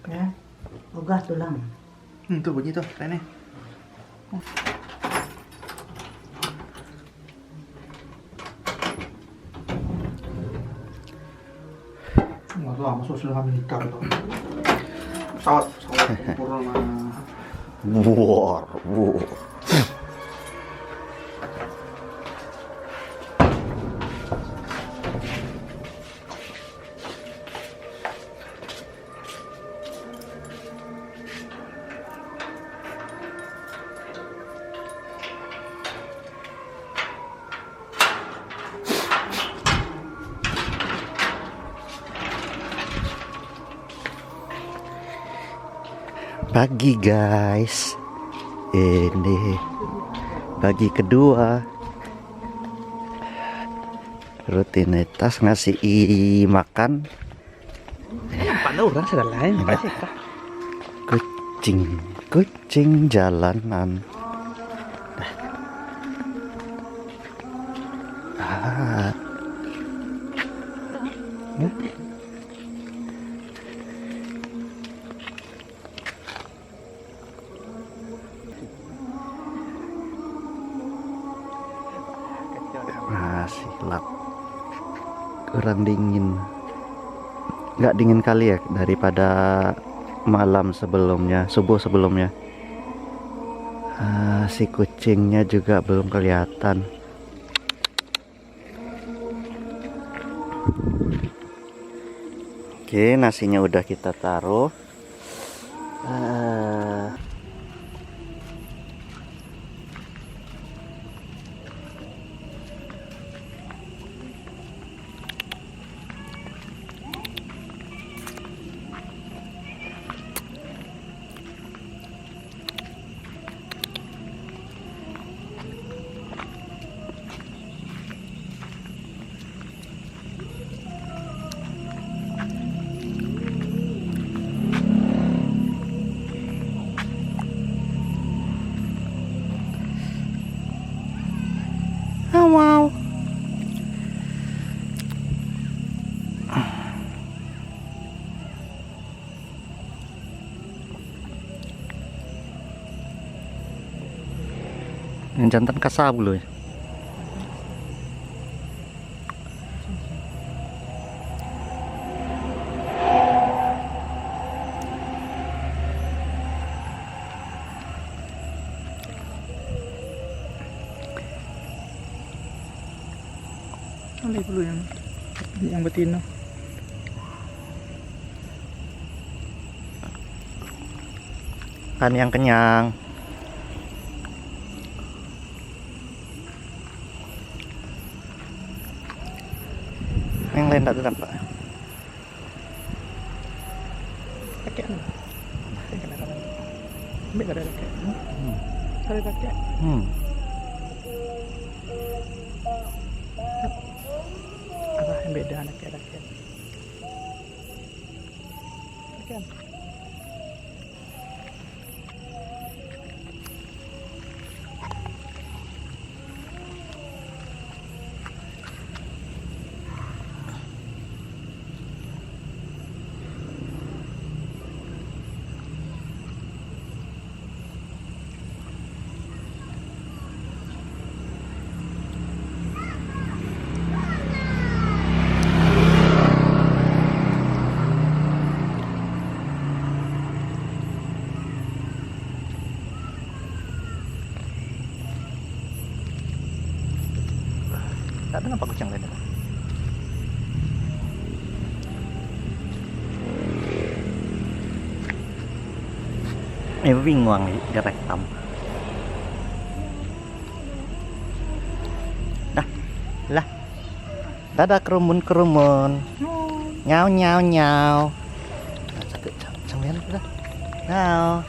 Ya, ogah tulang. Tuh bunyi tuh, Rene. Wah, lama sudah militer tuh. Pesawat tempur sama Buar. Pagi guys, ini pagi kedua, rutinitas ngasih makan pada orang sudah lain pasti kah? kucing jalanan. Ya. Masih lap, kurang dingin, nggak dingin kali ya daripada malam sebelumnya, subuh sebelumnya. Si kucingnya juga belum kelihatan. Oke, nasinya udah kita taruh. Wow. Yang jantan kasab loh ya. Ambil dulu yang betina. Kan yang kenyang. Yang lain tak nampak. Pakai anu. Ambil kada pakai. Saya pakai. Apa yang beda anaknya pakai? Pakai. Tak ada nampak kucing lain. Bingung nih direkam. Lah. Dadah kerumun. Nyau nyau nyau. Sampai udah. Nyau.